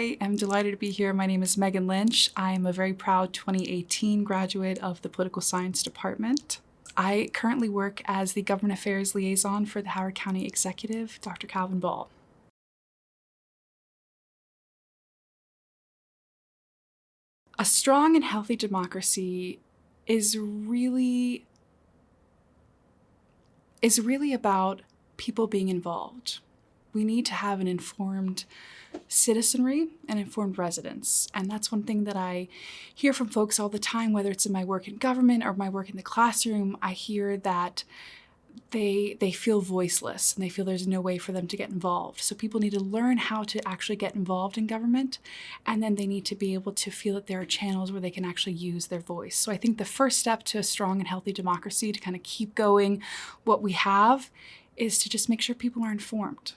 I am delighted to be here. My name is Meghan Lynch. I am a very proud 2018 graduate of the Political Science Department. I currently work as the Government Affairs Liaison for the Howard County Executive, Dr. Calvin Ball. A strong and healthy democracy is really about people being involved. We need to have an informed citizenry and informed residents. And that's one thing that I hear from folks all the time, whether it's in my work in government or my work in the classroom. I hear that they feel voiceless and they feel there's no way for them to get involved. So people need to learn how to actually get involved in government, and then they need to be able to feel that there are channels where they can actually use their voice. So I think the first step to a strong and healthy democracy, to kind of keep going what we have, is to just make sure people are informed.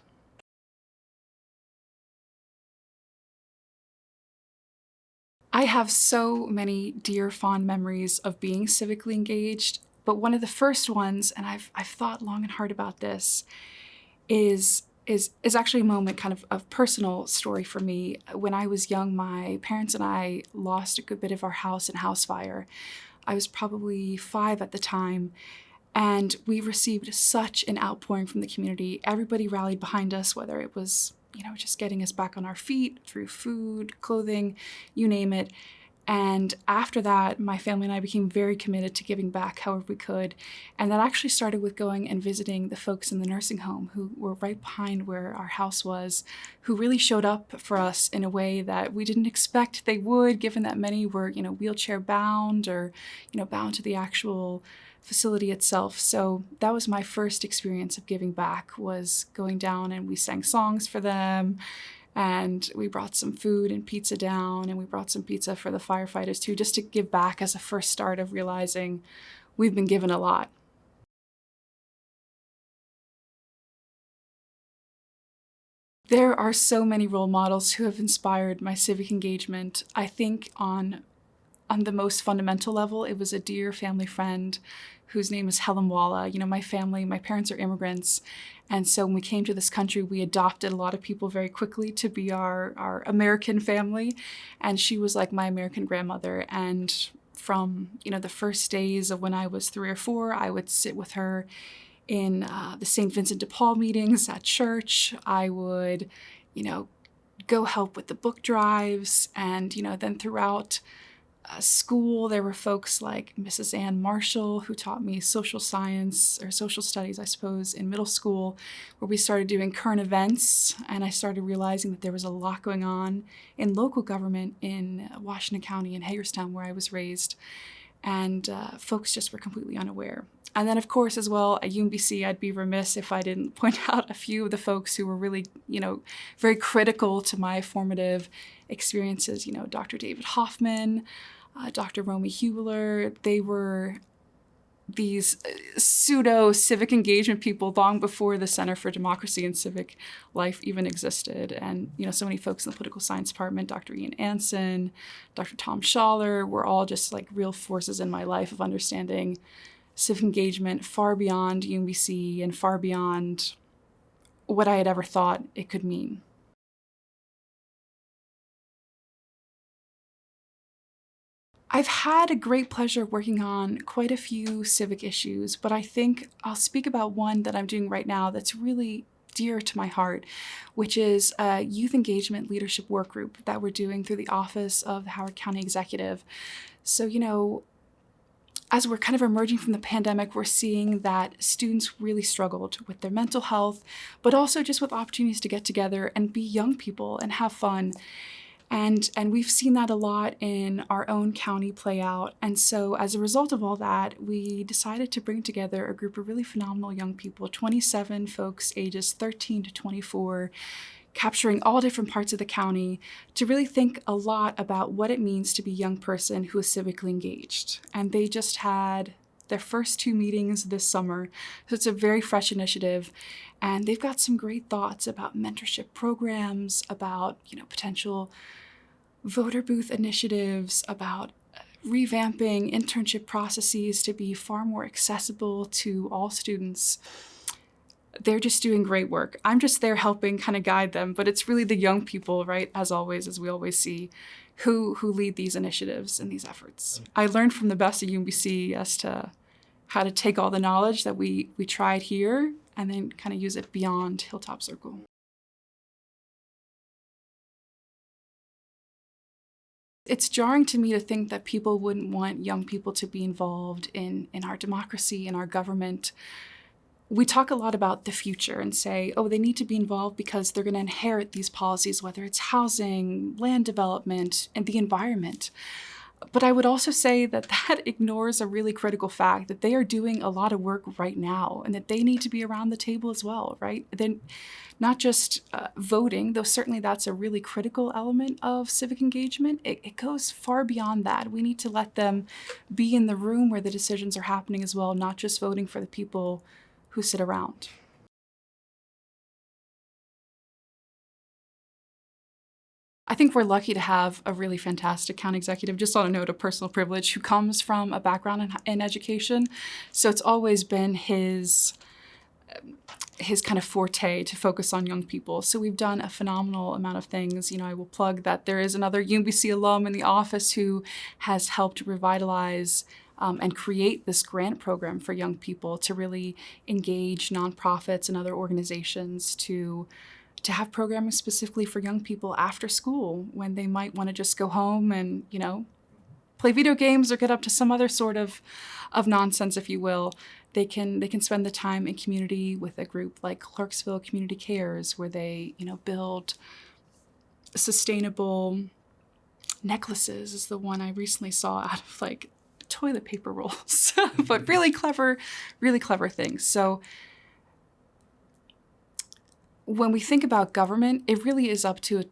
I have so many dear, fond memories of being civically engaged, but one of the first ones, and I've thought long and hard about this, is actually a moment, kind of personal story for me. When I was young, my parents and I lost a good bit of our house in house fire. I was probably 5 at the time, and we received such an outpouring from the community. Everybody rallied behind us, whether it was just getting us back on our feet through food, clothing, you name it. And after that, my family and I became very committed to giving back however we could. And that actually started with going and visiting the folks in the nursing home who were right behind where our house was, who really showed up for us in a way that we didn't expect they would, given that many were, wheelchair bound or, bound to the actual facility itself. So that was my first experience of giving back, was going down and we sang songs for them, and we brought some food and pizza down, and we brought some pizza for the firefighters too, just to give back as a first start of realizing we've been given a lot. There are so many role models who have inspired my civic engagement. I think on the most fundamental level, it was a dear family friend whose name is Helen Walla. My parents are immigrants. And so when we came to this country, we adopted a lot of people very quickly to be our American family. And she was like my American grandmother. And from, the first days of when I was 3 or 4, I would sit with her in the St. Vincent de Paul meetings at church. I would, go help with the book drives. And, then throughout school, there were folks like Mrs. Ann Marshall, who taught me social science, or social studies, I suppose, in middle school, where we started doing current events, and I started realizing that there was a lot going on in local government in Washington County in Hagerstown, where I was raised, and folks just were completely unaware. And then, of course, as well, at UMBC, I'd be remiss if I didn't point out a few of the folks who were really, very critical to my formative experiences. Dr. David Hoffman, Dr. Romy Huebler. They were these pseudo-civic engagement people long before the Center for Democracy and Civic Life even existed. And, so many folks in the political science department, Dr. Ian Anson, Dr. Tom Schaller, were all just like real forces in my life of understanding civic engagement far beyond UMBC and far beyond what I had ever thought it could mean. I've had a great pleasure working on quite a few civic issues, but I think I'll speak about one that I'm doing right now that's really dear to my heart, which is a youth engagement leadership work group that we're doing through the Office of the Howard County Executive. So, as we're kind of emerging from the pandemic, we're seeing that students really struggled with their mental health, but also just with opportunities to get together and be young people and have fun. And we've seen that a lot in our own county play out. And so as a result of all that, we decided to bring together a group of really phenomenal young people, 27 folks ages 13 to 24, capturing all different parts of the county, to really think a lot about what it means to be a young person who is civically engaged. And they just had their first 2 meetings this summer. So it's a very fresh initiative. And they've got some great thoughts about mentorship programs, about, potential voter booth initiatives, about revamping internship processes to be far more accessible to all students. They're just doing great work. I'm just there helping kind of guide them, but it's really the young people, right, as always, as we always see, who lead these initiatives and these efforts. I learned from the best at UMBC as to how to take all the knowledge that we tried here and then kind of use it beyond Hilltop Circle. It's jarring to me to think that people wouldn't want young people to be involved in our democracy, in our government. We talk a lot about the future and say, oh, they need to be involved because they're going to inherit these policies, whether it's housing, land development, and the environment. But I would also say that that ignores a really critical fact that they are doing a lot of work right now and that they need to be around the table as well, right? Then not just voting, though certainly that's a really critical element of civic engagement. It goes far beyond that. We need to let them be in the room where the decisions are happening as well, not just voting for the people who sit around. I think we're lucky to have a really fantastic county executive, just on a note of personal privilege, who comes from a background in education. So it's always been his kind of forte to focus on young people. So we've done a phenomenal amount of things. You know, I will plug that there is another UMBC alum in the office who has helped revitalize and create this grant program for young people to really engage nonprofits and other organizations to have programming specifically for young people after school when they might want to just go home and, you know, play video games or get up to some other sort of nonsense, if you will. They can spend the time in community with a group like Clarksville Community Cares, where they, you know, build sustainable necklaces is the one I recently saw out of like toilet paper rolls, but really clever things. So when we think about government, it really is up to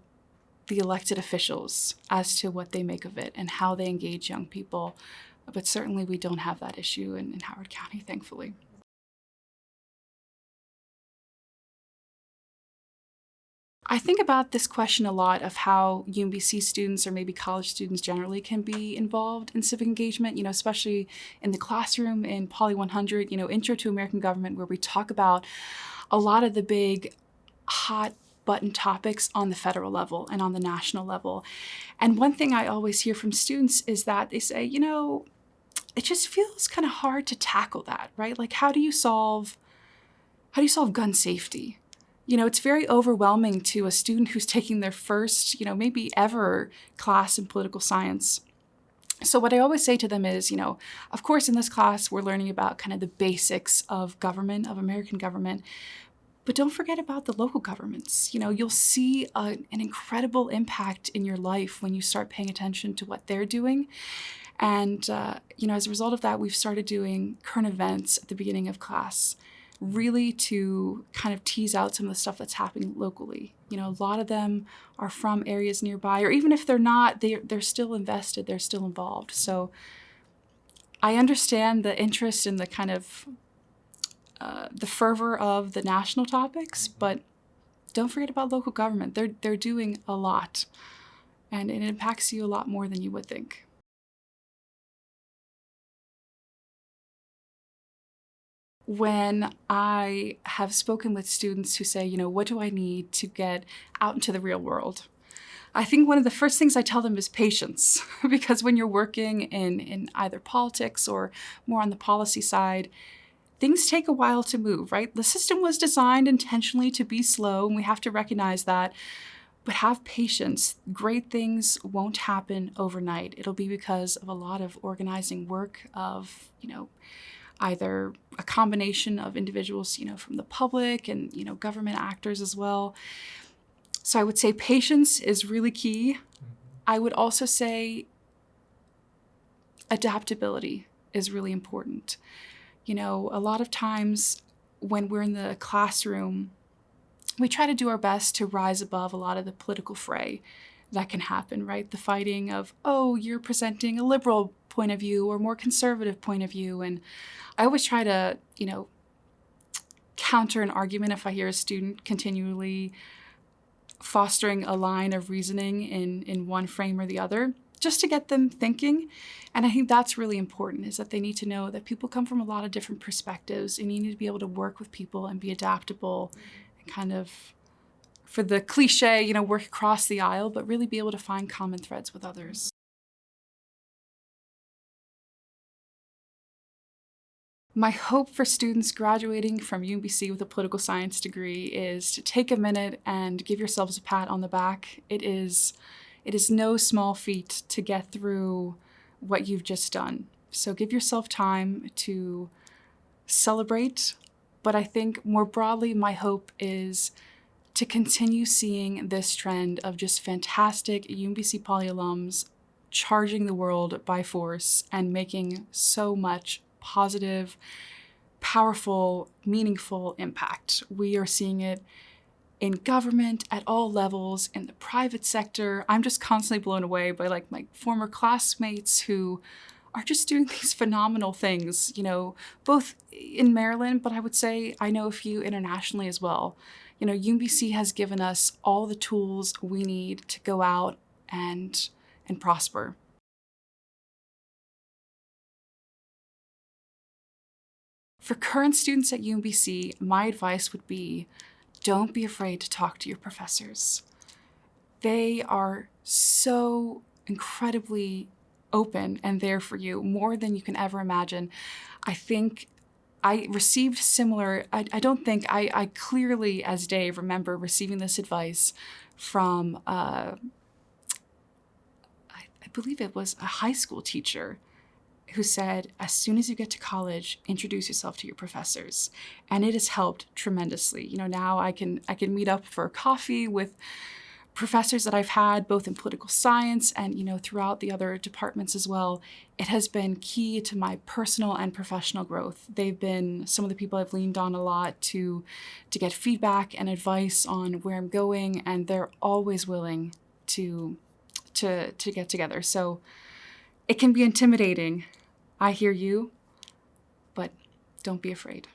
the elected officials as to what they make of it and how they engage young people. But certainly we don't have that issue in Howard County, thankfully. I think about this question a lot of how UMBC students or maybe college students generally can be involved in civic engagement, you know, especially in the classroom in Poly 100, you know, Intro to American Government, where we talk about a lot of the big hot button topics on the federal level and on the national level. And one thing I always hear from students is that they say, you know, it just feels kind of hard to tackle that, right? Like, how do you solve gun safety? You know, it's very overwhelming to a student who's taking their first, you know, maybe ever class in political science. So what I always say to them is, you know, of course, in this class, we're learning about kind of the basics of government, of American government, but don't forget about the local governments. You know, you'll see an incredible impact in your life when you start paying attention to what they're doing. And, you know, as a result of that, we've started doing current events at the beginning of class, really to kind of tease out some of the stuff that's happening locally. You know, a lot of them are from areas nearby, or even if they're not, they're still invested, they're still involved. So I understand the interest in the kind of the fervor of the national topics, but don't forget about local government. They're doing a lot, and it impacts you a lot more than you would think. When I have spoken with students who say, you know, what do I need to get out into the real world? I think one of the first things I tell them is patience, because when you're working in either politics or more on the policy side, things take a while to move, right? The system was designed intentionally to be slow, and we have to recognize that. But have patience. Great things won't happen overnight. It'll be because of a lot of organizing work of, you know, either a combination of individuals, you know, from the public and, you know, government actors as well. So I would say patience is really key. I would also say adaptability is really important. You know, a lot of times when we're in the classroom, we try to do our best to rise above a lot of the political fray that can happen, right? The fighting of, oh, you're presenting a liberal point of view or more conservative point of view. And I always try to, you know, counter an argument if I hear a student continually fostering a line of reasoning in one frame or the other. just to get them thinking. And I think that's really important, is that they need to know that people come from a lot of different perspectives, and you need to be able to work with people and be adaptable and kind of, for the cliche, you know, work across the aisle, but really be able to find common threads with others. My hope for students graduating from UMBC with a political science degree is to take a minute and give yourselves a pat on the back. It is no small feat to get through what you've just done. So give yourself time to celebrate. But I think more broadly, my hope is to continue seeing this trend of just fantastic UMBC Poly alums charging the world by force and making so much positive, powerful, meaningful impact. We are seeing it in government at all levels, in the private sector. I'm just constantly blown away by like my former classmates who are just doing these phenomenal things, you know, both in Maryland, but I would say I know a few internationally as well. You know, UMBC has given us all the tools we need to go out and prosper. For current students at UMBC, my advice would be, don't be afraid to talk to your professors. They are so incredibly open and there for you, more than you can ever imagine. I think I received similar, I clearly as Dave remember receiving this advice from, I believe it was a high school teacher who said, as soon as you get to college, introduce yourself to your professors. And it has helped tremendously. You know, now I can meet up for coffee with professors that I've had both in political science and, you know, throughout the other departments as well. It has been key to my personal and professional growth. They've been some of the people I've leaned on a lot to get feedback and advice on where I'm going, and they're always willing to get together. So it can be intimidating. I hear you, but don't be afraid.